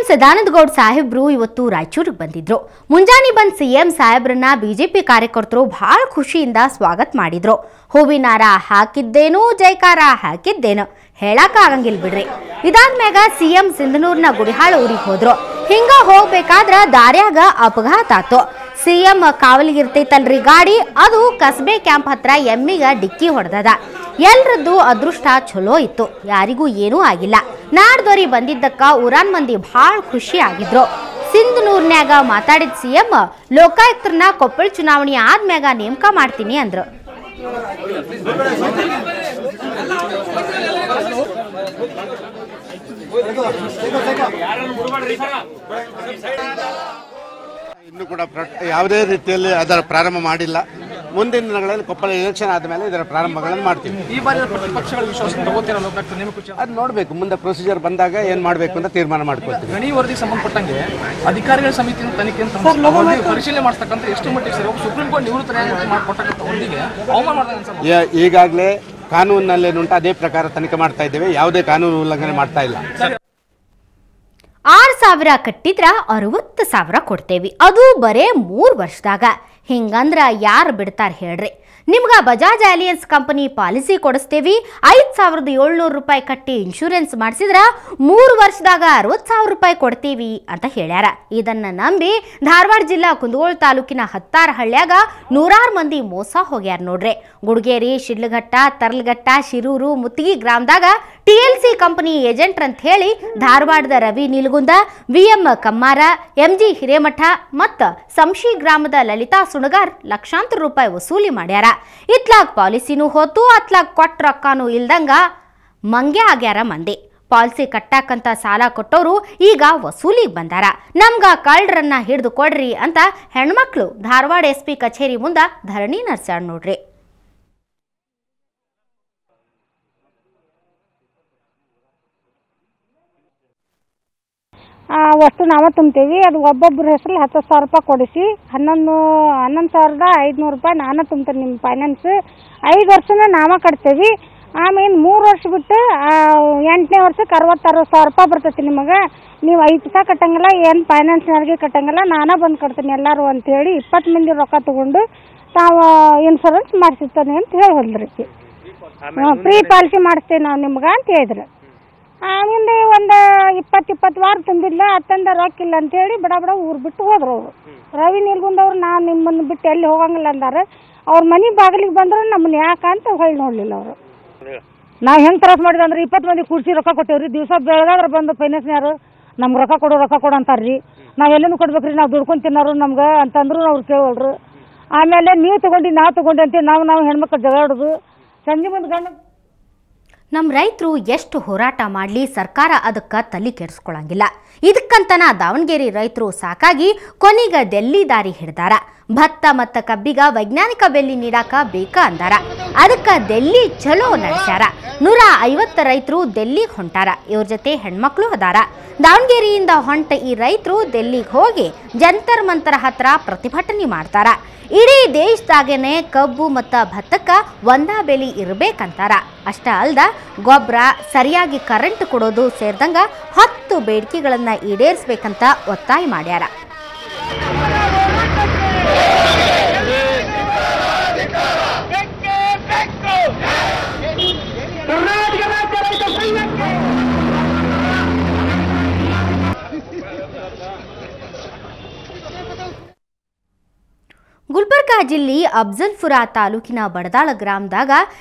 ಸದಾನಂದ ಗೌಡ ಸಾಹೇಬ್ರು ಇವತ್ತು ರಾಯಚೂರಿಗೆ ಬಂದಿದ್ರು. ಮುಂಜಾನೆ ಬಂದ ಸಿಎಂ ಸಾಹೇಬ್ರನ್ನ ಬಿಜೆಪಿ ಕಾರ್ಯಕರ್ತರು ಬಹಳ ಖುಷಿಯಿಂದ ಸ್ವಾಗತ ಮಾಡಿದ್ರು. ಹೂವಿನಾರ ಹಾಕಿದ್ದೇನು, ಜೈಕಾರ ಹಾಕಿದ್ದೇನು ಹೇಳಕ ಆಗಂಗಿಲ್ಲ ಬಿಡ್ರಿ. ಇದಾದ್ಮ್ಯಾಗ ಸಿಎಂ ಸಿಂಧನೂರ್ನ ಗುಡಿಹಾಳ ಊರಿಗೆ ಹೋದ್ರು. ಹಿಂಗ ಹೋಗ್ಬೇಕಾದ್ರ ದಾರ್ಯಾಗ ಅಪಘಾತ ಆತು. ಸಿಎಂ ಕಾವಲಿಗಿರ್ತೈತಲ್ರಿ ಗಾಡಿ, ಅದು ಕಸ್ಬೆ ಕ್ಯಾಂಪ್ ಹತ್ರ ಎಮ್ಮಿಗ ಡಿಕ್ಕಿ ಹೊಡೆದದ. ಎಲ್ರದ್ದು ಅದೃಷ್ಟ ಚಲೋ ಇತ್ತು, ಯಾರಿಗೂ ಏನೂ ಆಗಿಲ್ಲ. ನಾಡ್ದೋರಿ ಬಂದಿದ್ದಕ್ಕ ಊರಾನ್ ಮಂದಿ ಭಾಳ ಖುಷಿ ಆಗಿದ್ರು. ಸಿಂಧನೂರ್ನ್ಯಾಗ ಮಾತಾಡಿದ ಸಿಎಂ ಲೋಕಾಯುಕ್ತರನ್ನ ಕೊಪ್ಪಳ ಚುನಾವಣೆ ಆದ್ಮ್ಯಾಗ ನೇಮಕ ಮಾಡ್ತೀನಿ ಅಂದ್ರು. ಇನ್ನೂ ಕೂಡ ಯಾವುದೇ ರೀತಿಯಲ್ಲಿ ಅದರ ಪ್ರಾರಂಭ ಮಾಡಿಲ್ಲ. ಮುಂದಿನ ದಿನಗಳಲ್ಲಿ ಕೊಪ್ಪಳ ಎಲೆಕ್ಷನ್ ಆದಮೇಲೆ ಇದರ ಪ್ರಾರಂಭಗಳನ್ನು ಮಾಡ್ತೀವಿ. ಈ ಬಾರಿ ಪ್ರತಿಪಕ್ಷಗಳ ವಿಶ್ವಾಸ ತಗೋತೀರಾ ಲೋಕಾಯುಕ್ತ ನೇಮಕ? ಅದು ನೋಡಬೇಕು, ಮುಂದೆ ಪ್ರೊಸೀಜರ್ ಬಂದಾಗ ಏನು ಮಾಡಬೇಕು ಅಂತ ತೀರ್ಮಾನ ಮಾಡ್ಕೊಳ್ತೀವಿ. ಗಣಿ ವರದಿಗೆ ಸಂಬಂಧಪಟ್ಟಂಗೆ ಅಧಿಕಾರಿಗಳ ಸಮಿತಿಯಿಂದ ತನಿಖೆ ಅಂತ ಪರಿಶೀಲನೆ ಮಾಡ್ತಕ್ಕಂಥ ಎಷ್ಟು ಮಟ್ಟಿಗೆ ಸರಿ ಸುಪ್ರೀಂ ಕೋರ್ಟ್ ನಿವೃತ್ತ ನ್ಯಾಯಾಧೀಶ ಮಾಡಿಕೊಟ್ಟಂತ ವರದಿಗೆ ಅವಮಾನ ಮಾಡಿದ ಈಗಾಗಲೇ ಕಾನೂನಿನಲ್ಲೇನುಂಟು ಅದೇ ಪ್ರಕಾರ ತನಿಖೆ ಮಾಡ್ತಾ ಇದ್ದೇವೆ. ಯಾವುದೇ ಕಾನೂನು ಉಲ್ಲಂಘನೆ ಮಾಡ್ತಾ ಇಲ್ಲ. 6,000 ಕಟ್ಟಿದ್ರ 60,000 ಕೊಡ್ತೇವಿ, ಅದು ಬರೇ 3 ವರ್ಷದಾಗ. ಹಿಂಗಂದ್ರ ಯಾರು ಬಿಡ್ತಾರ ಹೇಳ್ರಿ? ನಿಮ್ಗ ಬಜಾಜ್ ಅಲಿಯನ್ಸ್ ಕಂಪನಿ ಪಾಲಿಸಿ ಕೊಡಿಸ್ತೇವಿ, 5,700 ರೂಪಾಯಿ ಕಟ್ಟಿ ಇನ್ಶೂರೆನ್ಸ್ ಮಾಡಿಸಿದ್ರ 3 ವರ್ಷದಾಗ 60,000 ರೂಪಾಯಿ ಕೊಡ್ತೀವಿ ಅಂತ ಹೇಳ್ಯಾರ. ಇದನ್ನ ನಂಬಿ ಧಾರವಾಡ ಜಿಲ್ಲಾ ಕುಂದಗೋಳ ತಾಲೂಕಿನ ಹತ್ತಾರ ಹಳ್ಳ್ಯಾಗ 100 ಮಂದಿ ಮೋಸ ಹೋಗ್ಯಾರ ನೋಡ್ರಿ. ಗುಡ್ಗೇರಿ, ಶಿಡ್ಲಘಟ್ಟ, ತರ್ಲಘಟ್ಟ, ಶಿರೂರು, ಮುತ್ತಿಗಿ ಗ್ರಾಮದಾಗ TLC ಕಂಪನಿ ಏಜೆಂಟ್ ಅಂತ ಹೇಳಿ ಧಾರವಾಡದ ರವಿ ನಿಲ್ಗುಂದ, VM ಕಮ್ಮಾರ, MG ಹಿರೇಮಠ ಮತ್ತ ಸಂಶಿ ಗ್ರಾಮದ ಲಲಿತಾ ಸುಣಗಾರ್ ಲಕ್ಷಾಂತರ ರೂಪಾಯಿ ವಸೂಲಿ ಮಾಡ್ಯಾರ. ಇತ್ಲಾಗ್ ಪಾಲಿಸಿನೂ ಹೋತು, ಅತ್ಲಾಗ್ ಕೊಟ್ಟ ರೊಕ್ಕನೂ ಇಲ್ದಂಗ ಮಂಗೆ ಆಗ್ಯಾರ ಮಂದಿ. ಪಾಲಿಸಿ ಕಟ್ಟಾಕಂತ ಸಾಲ ಕೊಟ್ಟೋರು ಈಗ ವಸೂಲಿಗೆ ಬಂದಾರ. ನಮ್ಗ ಕಳ್ಳರನ್ನ ಹಿಡಿದು ಕೊಡ್ರಿ ಅಂತ ಹೆಣ್ಮಕ್ಳು ಧಾರವಾಡ SP ಕಚೇರಿ ಮುಂದ ಧರಣಿ ನಡ್ಸ್ಯಾರ ನೋಡ್ರಿ. ಅಷ್ಟು ನಾವು ತುಂಬ್ತೀವಿ. ಅದು ಒಬ್ಬೊಬ್ಬರ ಹೆಸರಲ್ಲಿ 10,000 ರೂಪಾಯಿ ಕೊಡಿಸಿ 11,500 ರೂಪಾಯಿ ನಾನು ತುಂಬ್ತೇನೆ. ನಿಮ್ಮ ಫೈನಾನ್ಸ್ 5 ವರ್ಷನ ನಾವ ಕಟ್ತೇವಿ. ಆಮೇಲೆ 3 ವರ್ಷ ಬಿಟ್ಟು 8ನೇ ವರ್ಷಕ್ಕೆ 60,000 ರೂಪಾಯಿ ಬರ್ತೈತಿ ನಿಮಗೆ. ನೀವು 5 ಪೈಸಾ ಕಟ್ಟಂಗಿಲ್ಲ, ಏನು ಫೈನಾನ್ಸ್ನವ್ರಿಗೆ ಕಟ್ಟಂಗಿಲ್ಲ, ನಾನೇ ಬಂದು ಕಟ್ತೀನಿ ಎಲ್ಲರೂ ಅಂತೇಳಿ 20 ಮಂದಿ ರೊಕ್ಕ ತಗೊಂಡು ತಾವು ಇನ್ಶೂರೆನ್ಸ್ ಮಾಡಿಸಿರ್ತಾನೆ ಅಂತ ಹೇಳಿ ಹೋದ್ರಿ. ಫ್ರೀ ಪಾಲಿಸಿ ಮಾಡಿಸ್ತೇವೆ ನಾವು ನಿಮ್ಗೆ ಅಂತ ಹೇಳಿದ್ರು. ಮುಂದೆ ಒಂದು 20 ವಾರ ತುಂಬಿಲ್ಲ, ಅತ್ತಂದ ರೊಕ್ಕ ಇಲ್ಲ ಅಂತೇಳಿ ಬಡ ಊರು ಬಿಟ್ಟು ಹೋದ್ರು ಅವರು. ರವಿ ನಿಲ್ಗುಂದವ್ರು ನಾವು ನಿಮ್ಮನ್ನು ಬಿಟ್ಟು ಎಲ್ಲಿ ಹೋಗಂಗಿಲ್ಲ ಅಂದಾರೆ. ಅವ್ರ ಮನೆ ಬಾಗಿಲಿಗೆ ಬಂದ್ರೆ ನಮ್ಮನ್ನ ಯಾಕಂತ ಹೇಳಿ ನೋಡಲಿಲ್ಲ ಅವರು. ನಾವು ಹೆಂಗೆ ತ್ರಾಸ ಮಾಡಿದ್ವಿ ಅಂದ್ರೆ 20 ಮಂದಿ ಕುರ್ಚಿ ರೊಕ್ಕ ಕೊಟ್ಟೇವ್ರಿ. ದಿವಸ ಬೆಳಗಾದ್ರೆ ಬಂದು ಫೈನಾನ್ಸ್ನವ್ರು ನಮ್ಗೆ ರೊಕ್ಕ ಕೊಡು ಅಂತಾರ್ರಿ. ನಾವೆಲ್ಲೂ ಕೊಡ್ಬೇಕ್ರಿ, ನಾವು ದುಡ್ಕೊಂಡು ತಿನ್ನೋರು ನಮ್ಗೆ ಅಂತಂದ್ರು ಅವ್ರು ಕೇಳೋಳ್ರು. ಆಮೇಲೆ ನೀವು ತಗೊಂಡು ನಾವು ತಗೊಂಡು ಅಂತೇಳಿ ನಾವು ಹೆಣ್ಮಕ್ಳು ಜಗಾಡೋದು. ಸಂಜೆ ಮುಂದೆ ಗಂಡ ನಮ್ಮ ರೈತರು ಎಷ್ಟು ಹೋರಾಟ ಮಾಡಲಿ ಸರ್ಕಾರ ಅದಕ್ಕೆ ತಲೆ ಕೆಡಿಸ್ಕೊಳಂಗಿಲ್ಲ. ಇದಕ್ಕಂತನ ದಾವಣಗೆರೆ ರೈತರು ಸಾಕಾಗಿ ಕೊನೆಗೆ ದೆಲ್ಲಿ ದಾರಿ ಹಿಡ್ದಾರ. ಭತ್ತ ಮತ್ತು ಕಬ್ಬಿಗ ವೈಜ್ಞಾನಿಕ ಬೆಲೆ ನೀಡಾಕ ಬೇಕ ಅಂದಾರ. ಅದಕ್ಕೆ ದೆಲ್ಲಿ ಚಲೋ ನಡೆಸ್ಯಾರ. 150 ರೈತರು ದೆಲ್ಲಿಗೆ ಹೊಂಟಾರ. ಇವ್ರ ಜೊತೆ ಹೆಣ್ಮಕ್ಳು ಅದಾರ. ದಾವಣಗೆರೆಯಿಂದ ಹೊಂಟ ಈ ರೈತರು ದೆಲ್ಲಿಗೆ ಹೋಗಿ ಜಂತರ್ ಮಂತರ ಹತ್ರ ಪ್ರತಿಭಟನೆ ಮಾಡ್ತಾರ. ಇಡೀ ದೇಶದಾಗೇನೆ ಕಬ್ಬು ಮತ್ತು ಭತ್ತಕ್ಕೆ ಒಂದೇ ಬೆಲೆ ಇರಬೇಕಂತಾರ. ಅಷ್ಟ ಅಲ್ದ ಗೊಬ್ಬರ, ಸರಿಯಾಗಿ ಕರೆಂಟ್ ಕೊಡೋದು ಸೇರಿದಂಗ 10 ಬೇಡಿಕೆಗಳನ್ನು ಈಡೇರಿಸಬೇಕಂತ ಒತ್ತಾಯ ಮಾಡ್ಯಾರ. ಗುಲ್ಬರ್ಗಾ ಜಿಲ್ಲೆ ಅಫ್ಜಲ್ಪುರ ತಾಲೂಕಿನ ಬಡದಾಳ ಗ್ರಾಮದಾಗ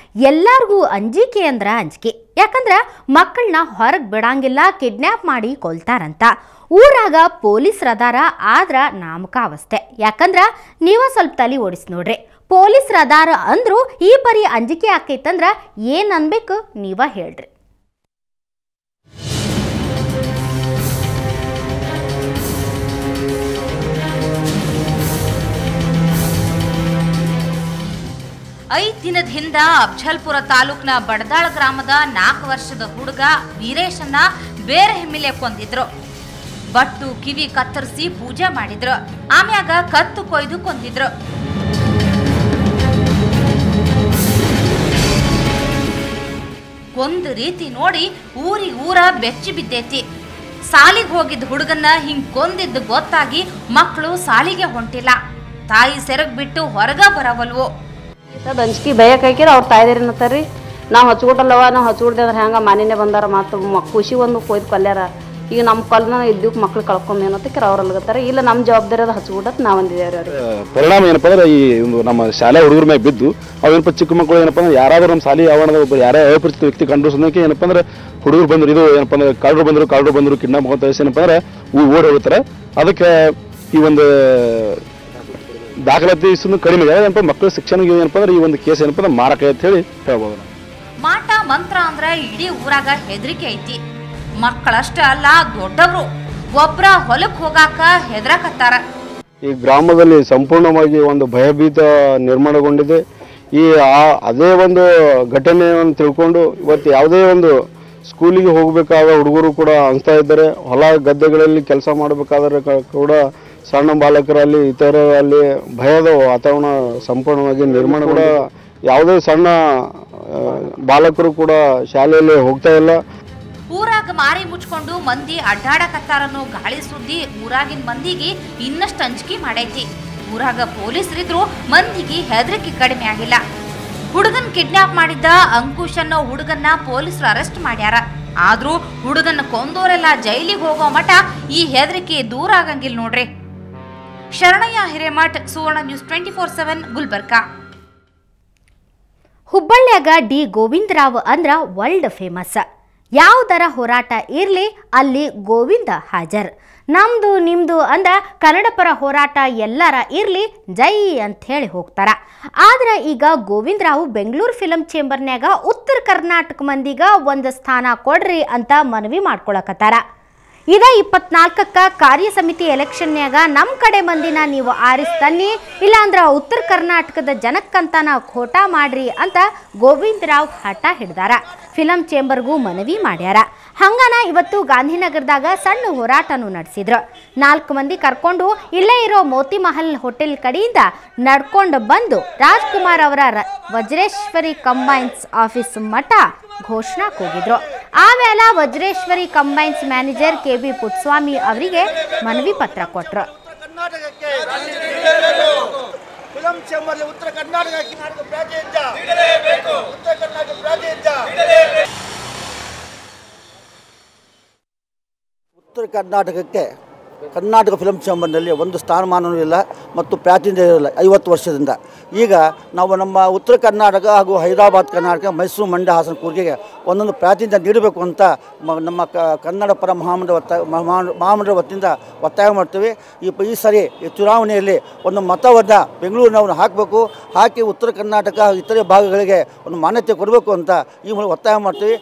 ಎಲ್ಲರಿಗೂ ಅಂಜಿಕೆ ಅಂದ್ರ ಅಂಜಿಕೆ. ಯಾಕಂದ್ರೆ ಮಕ್ಕಳನ್ನ ಹೊರಗೆ ಬಿಡಂಗಿಲ್ಲ, ಕಿಡ್ನ್ಯಾಪ್ ಮಾಡಿ ಕೊಲ್ತಾರಂತ. ಊರಾಗ ಪೊಲೀಸ್ ರದಾರ, ಆದ್ರ ನಾಮಕಾವಸ್ಥೆ. ಯಾಕಂದ್ರ ನೀವ ಸ್ವಲ್ಪ ತಲೆ ಓಡಿಸಿ ನೋಡ್ರಿ. ಪೊಲೀಸ್ ರದಾರ ಅಂದ್ರು ಈ ಪರಿ ಅಂಜಿಕೆ ಆಕೈತಂದ್ರ ಏನ್ ಅನ್ಬೇಕು ನೀವ ಹೇಳ್ರಿ. ಐದು ದಿನದ ಹಿಂದ ಅಫ್ಜಲ್ಪುರ ತಾಲೂಕಿನ ಬಡದಾಳ ಗ್ರಾಮದ 4 ವರ್ಷದ ಹುಡುಗ ವೀರೇಶನ್ನ ಬೇರೆ ಹೆಮ್ಮಿಲೆ ಕೊಂದಿದ್ರು. ಬಟ್ಟು ಕಿವಿ ಕತ್ತರಿಸಿ ಪೂಜೆ ಮಾಡಿದ್ರು. ಆಮ್ಯಾಗ ಕತ್ತು ಕೊಯ್ದು ಕೊಂದಿದ್ರು. ಕೊಂದ ರೀತಿ ನೋಡಿ ಊರ ಬೆಚ್ಚಿ ಬಿದ್ದೈತಿ. ಸಾಲಿಗೆ ಹೋಗಿದ್ದ ಹುಡುಗನ್ನ ಹಿಂಗ್ ಕೊಂದಿದ್ದು ಗೊತ್ತಾಗಿ ಮಕ್ಕಳು ಸಾಲಿಗೆ ಹೊಂಟಿಲ್ಲ. ತಾಯಿ ಸೆರಗ್ ಬಿಟ್ಟು ಹೊರಗ ಬರವಲ್ವು. ಅಂಜಿಕೆ ಭಯಕ್ಕೆ ಹಾಕಿರ ಅವ್ರ ತಾಯಿದೇರಿ ನಾವು ಹಚ್ಕೊಟ್ಟಲ್ಲವ, ನಾವು ಹಚ್ಕೊಡ್ದೆ ಅಂದ್ರೆ ಹೆಂಗೆ ಮನೆಯೇ ಬಂದಾರ, ಮತ್ತು ಖುಷಿ ಒಂದು ಕೊಯ್ದು ಕೊಲ್ಯಾರ. ಈಗ ನಮ್ಮ ಕೊಲ್ನ ಇದ್ದಕ್ಕೆ ಮಕ್ಳು ಕಳ್ಕೊಂಬೇನಂತಕ್ಕಿರ ಅವ್ರು ಅಲ್ಗತ್ತಾರ. ಇಲ್ಲ ನಮ್ಮ ಜವಾಬ್ದಾರಿ ಅದು ಹಚ್ಕೊಡತ್ ನಾವು ಅಂದಿದ್ದೇವ್ರಿ ಅವ್ರಿಗೆ. ಪರಿಣಾಮ ಏನಪ್ಪ ಅಂದ್ರೆ ಈ ಒಂದು ನಮ್ಮ ಶಾಲೆ ಹುಡುಗರ ಮೇಲೆ ಬಿದ್ದು ಅವೇನಪ್ಪ ಚಿಕ್ಕ ಮಕ್ಕಳು ಏನಪ್ಪ ಅಂದ್ರೆ ಯಾರಾದ್ರೂ ನಮ್ಮ ಶಾಲೆ ಆವರಣದ ಒಬ್ಬರು ಯಾರೇ ಅಪರಿಚಿತ ವ್ಯಕ್ತಿ ಕಂಡು ಸೋದಕ್ಕೆ ಏನಪ್ಪ ಅಂದ್ರೆ ಹುಡುಗರು ಬಂದ್ರು, ಇದು ಏನಪ್ಪ ಅಂದ್ರೆ ಕಾಳರು ಬಂದರು ಕಿಡ್ನಾಪ್ ಅಂತ ಏನಪ್ಪ ಅಂದ್ರೆ ಓಡಿ ಹೋಗ್ತಾರೆ. ಅದಕ್ಕೆ ಈ ಒಂದು ದಾಖಲಾತಿ ಕಡಿಮೆ ಏನಪ್ಪ ಮಕ್ಕಳ ಶಿಕ್ಷಣ ಏನಪ್ಪ ಅಂದ್ರೆ ಈ ಒಂದು ಕೇಸ್ ಏನಪ್ಪ ಅಂದ್ರೆ ಮಾರಕ ಅಂತ ಹೇಳಿ ಹೇಳ್ಬೋದು. ಮಾಟ ಮಂತ್ರ ಅಂದ್ರೆ ಇಡೀ ಊರಾಗ ಹೆದರಿಕೆ ಐತಿ. ಮಕ್ಕಳಷ್ಟೇ ಅಲ್ಲ, ದೊಡ್ಡವರು ಒಬ್ರ ಹೊಲಕ್ ಹೋಗಾಕ ಹೆದರಕತ್ತಾರ. ಈ ಗ್ರಾಮದಲ್ಲಿ ಸಂಪೂರ್ಣವಾಗಿ ಒಂದು ಭಯಭೀತ ನಿರ್ಮಾಣಗೊಂಡಿದೆ. ಅದೇ ಒಂದು ಘಟನೆಯನ್ನು ತಿಳ್ಕೊಂಡು ಇವತ್ತು ಯಾವುದೇ ಒಂದು ಸ್ಕೂಲಿಗೆ ಹೋಗಬೇಕಾದ ಹುಡುಗರು ಕೂಡ ಅನಿಸ್ತಾ ಇದ್ದಾರೆ. ಹೊಲ ಗದ್ದೆಗಳಲ್ಲಿ ಕೆಲಸ ಮಾಡಬೇಕಾದ್ರೆ ಕೂಡ ಸಣ್ಣ ಬಾಲಕರಲ್ಲಿ ಇತರಲ್ಲಿ ಭಯದ ವಾತಾವರಣ ಸಂಪೂರ್ಣವಾಗಿ ನಿರ್ಮಾಣ ಕೂಡ ಯಾವುದೇ ಸಣ್ಣ ಬಾಲಕರು ಕೂಡ ಶಾಲೆಯಲ್ಲಿ ಹೋಗ್ತಾ ಇಲ್ಲ. ಊರಾಗ ಮಾರಿ ಮುಚ್ಕೊಂಡು ಮಂದಿ ಅಡ್ಡಾಡಕತ್ತಾರನ್ನೋ ಗಾಳಿ ಸುದ್ದಿ ಊರಾಗಿನ ಮಂದಿಗೆ ಇನ್ನಷ್ಟು ಅಂಜಿಕೆ ಮಾಡೈತಿ. ಊರಾಗ ಪೊಲೀಸರಿದ್ರು ಮಂದಿಗೆ ಹೆದರಿಕೆ ಕಡಿಮೆ ಆಗಿಲ್ಲ. ಹುಡುಗನ್ ಕಿಡ್ನಾಪ್ ಮಾಡಿದ್ದ ಅಂಕುಶ್ ಅನ್ನೋ ಹುಡುಗನ್ನ ಪೊಲೀಸರು ಅರೆಸ್ಟ್ ಮಾಡ್ಯಾರ. ಆದ್ರೂ ಹುಡುಗನ್ನ ಕೊಂದೋರೆಲ್ಲ ಜೈಲಿಗೆ ಹೋಗೋ ಮಠ ಈ ಹೆದರಿಕೆ ದೂರ ಆಗಂಗಿಲ್ಲ ನೋಡ್ರಿ. ಶರಣಯ್ಯ ಹಿರೇಮಠ್, ಸುವರ್ಣ ನ್ಯೂಸ್ 24/7 ಗುಲ್ಬರ್ಗಾ. ಹುಬ್ಬಳ್ಳಿಯಾಗ ಡಿ ಗೋವಿಂದರಾವ್ ಅಂದ್ರ ವರ್ಲ್ಡ್ ಫೇಮಸ್. ಯಾವುದರ ಹೋರಾಟ ಇರಲಿ ಅಲ್ಲಿ ಗೋವಿಂದ ಹಾಜರ್. ನಮ್ದು ನಿಮ್ದು ಅಂದ ಕನ್ನಡ ಪರ ಹೋರಾಟ ಎಲ್ಲರ ಇರಲಿ ಜೈ ಅಂತ ಹೇಳಿ ಹೋಗ್ತಾರ. ಆದ್ರೆ ಈಗ ಗೋವಿಂದರಾವ್ ಬೆಂಗಳೂರು ಫಿಲಂ ಚೇಂಬರ್ನ್ಯಾಗ ಉತ್ತರ ಕರ್ನಾಟಕ ಮಂದಿಗ ಒಂದು ಸ್ಥಾನ ಕೊಡ್ರಿ ಅಂತ ಮನವಿ ಮಾಡ್ಕೊಳಕತ್ತಾರ. ಇದ 24ಕ್ಕ ಕಾರ್ಯ ಸಮಿತಿ ಎಲೆಕ್ಷನ್ಯಾಗ ನಮ್ಮ ಕಡೆ ಮಂದಿನ ನೀವು ಆರಿಸ್ತನ್ನಿ, ಇಲ್ಲಾಂದ್ರ ಉತ್ತರ ಕರ್ನಾಟಕದ ಜನಕ್ಕಂತಾನ ಖೋಟಾ ಮಾಡ್ರಿ ಅಂತ ಗೋವಿಂದರಾವ್ ಹಠ ಹಿಡ್ದಾರ. ಫಿಲಂ ಚೇಂಬರ್ಗೂ ಮನವಿ ಮಾಡ್ಯಾರ. ಹಂಗಾನ ಇವತ್ತು ಗಾಂಧಿನಗರದಾಗ ಸಣ್ಣ ಹೋರಾಟನೂ ನಡೆಸಿದ್ರು. 4 ಮಂದಿ ಕರ್ಕೊಂಡು ಇಲ್ಲೇ ಇರೋ ಮೋತಿ ಮಹಲ್ ಹೋಟೆಲ್ ಕಡೆಯಿಂದ ನಡ್ಕೊಂಡು ಬಂದು ರಾಜ್ಕುಮಾರ್ ಅವರ ವಜ್ರೇಶ್ವರಿ ಕಂಬೈನ್ಸ್ ಆಫೀಸ್ ಮಠ ಘೋಷಣಾ ಕೂಗಿದ್ರು. ಆಮೇಲೆ Vajreshwari combines manager KB Puttaswamy ಅವರಿಗೆ ಮನವಿ ಪತ್ರ ಕೊಟ್ರು. ಉತ್ತರ ಕರ್ನಾಟಕಕ್ಕೆ ಕರ್ನಾಟಕ ಫಿಲಂ ಚೇಂಬರ್ನಲ್ಲಿ ಒಂದು ಸ್ಥಾನಮಾನವೂ ಇಲ್ಲ ಮತ್ತು ಪ್ರಾತಿನಿಧ್ಯ ಇರಲ್ಲ 50 ವರ್ಷದಿಂದ. ಈಗ ನಾವು ನಮ್ಮ ಉತ್ತರ ಕರ್ನಾಟಕ ಹಾಗೂ ಹೈದರಾಬಾದ್ ಕರ್ನಾಟಕ, ಮೈಸೂರು, ಮಂಡ್ಯ, ಹಾಸನ, ಕೂರ್ಗಿಗೆ ಒಂದೊಂದು ಪ್ರಾತಿನಿಧ್ಯ ನೀಡಬೇಕು ಅಂತ ನಮ್ಮ ಕನ್ನಡ ಪರ ಮಹಾಮಂಡಳ ವತಿಯಿಂದ ಒತ್ತಾಯ ಮಾಡ್ತೀವಿ. ಈ ಸರಿ ಚುನಾವಣೆಯಲ್ಲಿ ಒಂದು ಮತವನ್ನು ಬೆಂಗಳೂರಿನವ್ರನ್ನ ಹಾಕಬೇಕು, ಹಾಕಿ ಉತ್ತರ ಕರ್ನಾಟಕ ಇತರೆ ಭಾಗಗಳಿಗೆ ಒಂದು ಮಾನ್ಯತೆ ಕೊಡಬೇಕು ಅಂತ ಈ ಮೂಲಕ ಒತ್ತಾಯ ಮಾಡ್ತೀವಿ.